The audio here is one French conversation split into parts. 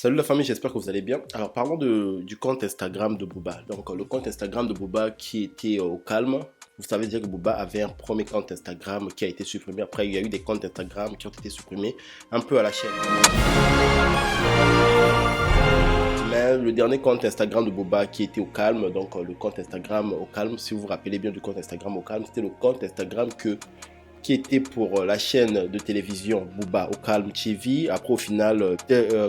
Salut la famille, j'espère que vous allez bien. Alors parlons du compte Instagram de Booba. Donc le compte Instagram de Booba qui était au calme. Vous savez déjà que Booba avait un premier compte Instagram qui a été supprimé. Après il y a eu des comptes Instagram qui ont été supprimés un peu à la chaîne. Mais le dernier compte Instagram de Booba qui était au calme, donc le compte Instagram au calme, si vous vous rappelez bien du compte Instagram au calme, c'était le compte Instagram qui était pour la chaîne de télévision Booba au calme TV. Après, au final,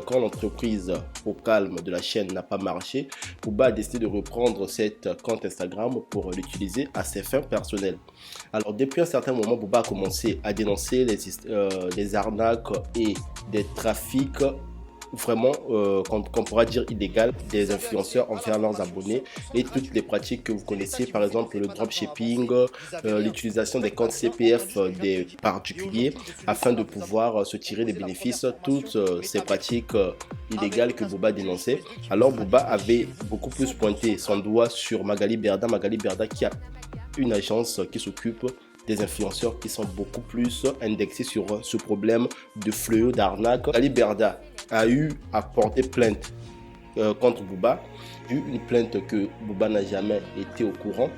quand l'entreprise au calme de la chaîne n'a pas marché, Booba a décidé de reprendre cette compte Instagram pour l'utiliser à ses fins personnelles. Alors, depuis un certain moment, Booba a commencé à dénoncer les arnaques et des trafics vraiment qu'on pourra dire illégal des influenceurs envers leurs abonnés et toutes les pratiques que vous connaissez, par exemple le dropshipping, l'utilisation des comptes CPF des particuliers afin de pouvoir se tirer des bénéfices, toutes ces pratiques illégales que Booba dénonçait. Alors Booba avait beaucoup plus pointé son doigt sur Magali Berda qui a une agence qui s'occupe des influenceurs qui sont beaucoup plus indexés sur ce problème de fléau d'arnaque. Ali Berda a eu à porter plainte contre Booba, une plainte que Booba n'a jamais été au courant.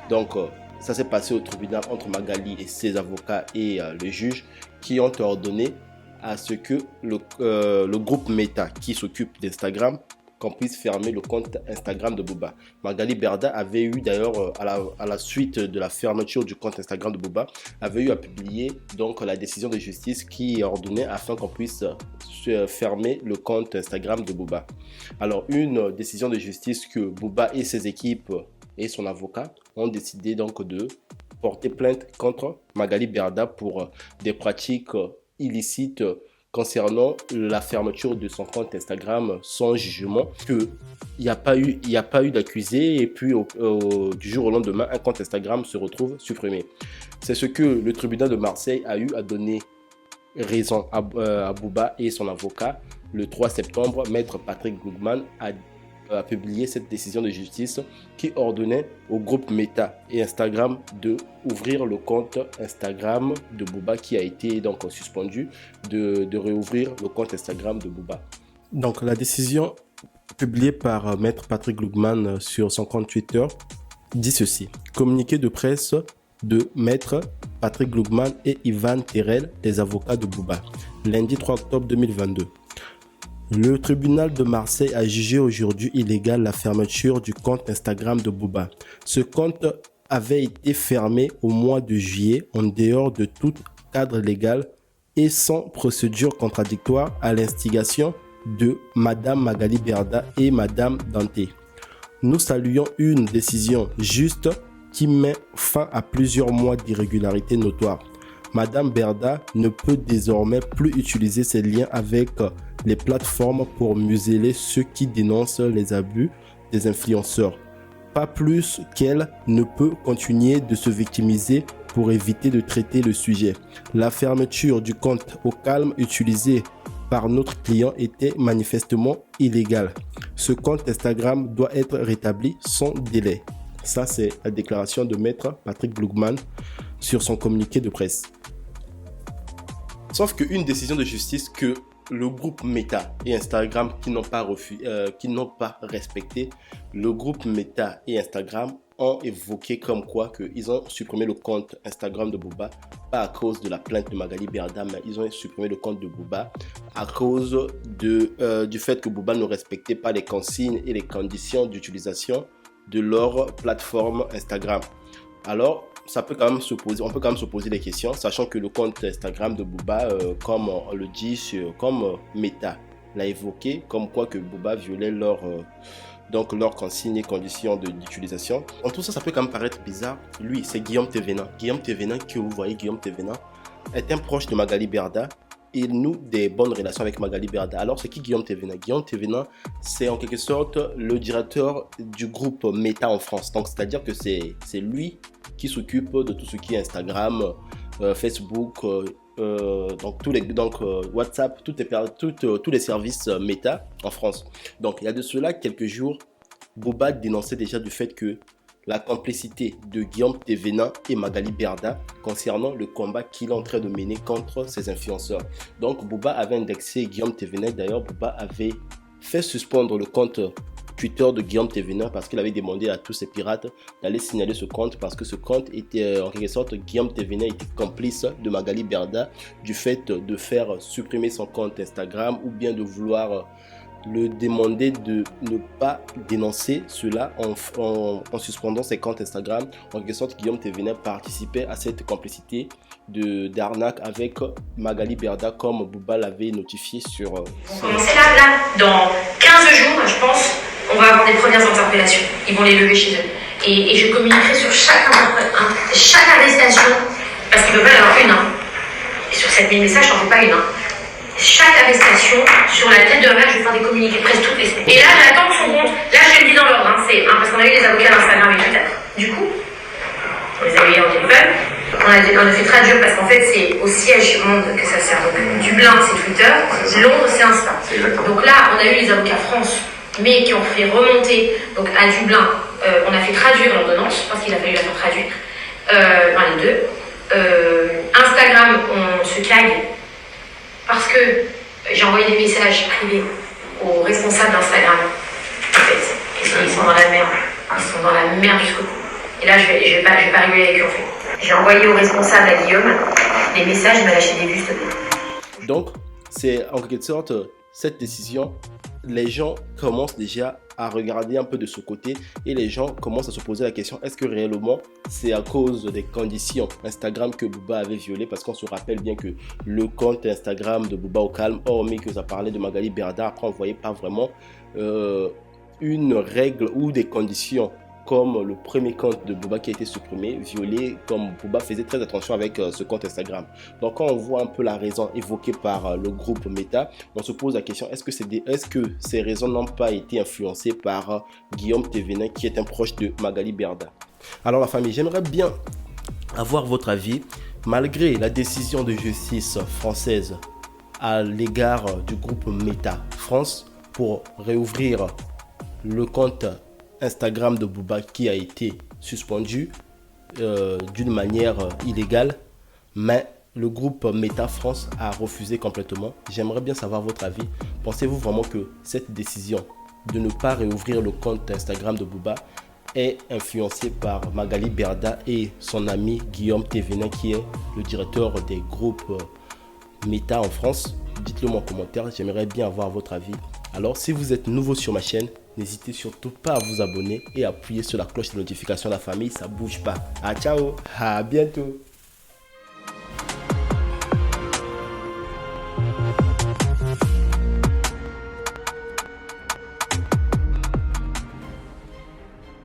Donc ça s'est passé au tribunal entre Magali et ses avocats et le juge qui ont ordonné à ce que le groupe Meta qui s'occupe d'Instagram qu'on puisse fermer le compte Instagram de Booba. Magali Berda avait eu d'ailleurs, à la suite de la fermeture du compte Instagram de Booba, avait eu à publier donc la décision de justice qui ordonnait afin qu'on puisse fermer le compte Instagram de Booba. Alors une décision de justice que Booba et ses équipes et son avocat ont décidé donc de porter plainte contre Magali Berda pour des pratiques illicites concernant la fermeture de son compte Instagram sans jugement, qu'il n'y a pas eu d'accusé et puis du jour au lendemain, un compte Instagram se retrouve supprimé. C'est ce que le tribunal de Marseille a eu à donner raison à Booba et son avocat. Le 3 septembre, maître Patrick Glugman a publié cette décision de justice qui ordonnait au groupe Meta et Instagram de ouvrir le compte Instagram de Booba qui a été donc suspendu, de réouvrir le compte Instagram de Booba. Donc la décision publiée par maître Patrick Glugman sur son compte Twitter dit ceci: communiqué de presse de maître Patrick Glugman et Ivan Terrell, les avocats de Booba, lundi 3 octobre 2022. Le tribunal de Marseille a jugé aujourd'hui illégale la fermeture du compte Instagram de Booba. Ce compte avait été fermé au mois de juillet en dehors de tout cadre légal et sans procédure contradictoire à l'instigation de Madame Magali Berda et Madame Dante. Nous saluons une décision juste qui met fin à plusieurs mois d'irrégularités notoires. Madame Berda ne peut désormais plus utiliser ses liens avec les plateformes pour museler ceux qui dénoncent les abus des influenceurs. Pas plus qu'elle ne peut continuer de se victimiser pour éviter de traiter le sujet. La fermeture du compte au calme utilisé par notre client était manifestement illégale. Ce compte Instagram doit être rétabli sans délai. Ça, c'est la déclaration de maître Patrick Glugman sur son communiqué de presse. Sauf qu'une décision de justice que le groupe Meta et Instagram qui n'ont pas respecté, le groupe Meta et Instagram ont évoqué comme quoi qu'ils ont supprimé le compte Instagram de Booba, pas à cause de la plainte de Magali Berda, mais ils ont supprimé le compte de Booba à cause du fait que Booba ne respectait pas les consignes et les conditions d'utilisation de leur plateforme Instagram. Alors, on peut quand même se poser des questions, sachant que le compte Instagram de Booba, comme on le dit, comme Meta l'a évoqué, comme quoi que Booba violait leurs consignes et conditions d'utilisation. En tout ça, ça peut quand même paraître bizarre. Lui, c'est Guillaume Thévenin. Guillaume Thévenin, que vous voyez, Guillaume Thévenin, est un proche de Magali Berda. Il noue des bonnes relations avec Magali Berda. Alors, c'est qui Guillaume Thévenin? Guillaume Thévenin, c'est en quelque sorte le directeur du groupe Meta en France. Donc, c'est-à-dire que c'est lui qui s'occupe de tout ce qui est Instagram, Facebook, WhatsApp, tous les services Meta en France. Donc, il y a de cela quelques jours, Booba dénonçait déjà du fait que la complicité de Guillaume Thévenin et Magali Berda concernant le combat qu'il est en train de mener contre ces influenceurs. Donc Booba avait indexé Guillaume Thévenin, d'ailleurs Booba avait fait suspendre le compte Twitter de Guillaume Thévenin parce qu'il avait demandé à tous ces pirates d'aller signaler ce compte parce que ce compte était en quelque sorte, Guillaume Thévenin était complice de Magali Berda du fait de faire supprimer son compte Instagram ou bien de vouloir le demander de ne pas dénoncer cela en suspendant ses comptes Instagram. En quelque sorte, Guillaume Thévenin participait à cette complicité d'arnaque avec Magali Berda comme Booba l'avait notifié sur... On commence là, dans 15 jours, je pense, on va avoir des premières interpellations. Ils vont les lever chez eux. Et je communiquerai sur chaque arrestation, parce qu'il ne peut pas y en avoir une. Et sur 7000 messages, je n'en fais pas une. Chaque arrestation, sur la tête de la mère, je vais faire des communiqués presque toutes les semaines. Et là, j'attends son compte. Là, je le dis dans l'ordre, parce qu'on a eu des avocats d'Instagram et Twitter. Du coup, on les a eu en téléphone. On a fait traduire parce qu'en fait, c'est au siège monde que ça sert. Donc, Dublin, c'est Twitter. Londres, c'est Insta. Donc là, on a eu les avocats France, mais qui ont fait remonter donc à Dublin. On a fait traduire l'ordonnance parce qu'il a fallu la faire traduire. Les deux. Instagram, on se cague. Parce que j'ai envoyé des messages privés aux responsables d'Instagram. En fait, ils sont dans la merde. Ils sont dans la merde jusqu'au bout. Et là, je vais pas rigoler avec eux en fait. J'ai envoyé aux responsables à Guillaume des messages, il m'a lâché des bustes. Donc, c'est en quelque sorte cette décision. Les gens commencent déjà à regarder un peu de ce côté et les gens commencent à se poser la question, est-ce que réellement c'est à cause des conditions Instagram que Booba avait violées? Parce qu'on se rappelle bien que le compte Instagram de Booba au calme, hormis que ça parlait de Magali Berda, après on ne voyait pas vraiment une règle ou des conditions comme le premier compte de Booba qui a été supprimé, violé, comme Booba faisait très attention avec ce compte Instagram. Donc quand on voit un peu la raison évoquée par le groupe Meta, on se pose la question, est-ce que ces raisons n'ont pas été influencées par Guillaume Thévenin qui est un proche de Magali Berda? Alors la famille, j'aimerais bien avoir votre avis. Malgré la décision de justice française à l'égard du groupe Meta France pour réouvrir le compte Instagram de Booba qui a été suspendu d'une manière illégale, mais le groupe Meta France a refusé complètement. J'aimerais bien savoir votre avis. Pensez-vous vraiment que cette décision de ne pas réouvrir le compte Instagram de Booba est influencée par Magali Berda et son ami Guillaume Thévenin qui est le directeur des groupes Meta en France? Dites-le moi en commentaire, j'aimerais bien avoir votre avis. Alors si vous êtes nouveau sur ma chaîne, n'hésitez surtout pas à vous abonner et appuyer sur la cloche de notification de la famille, ça bouge pas. Ah ciao, à bientôt.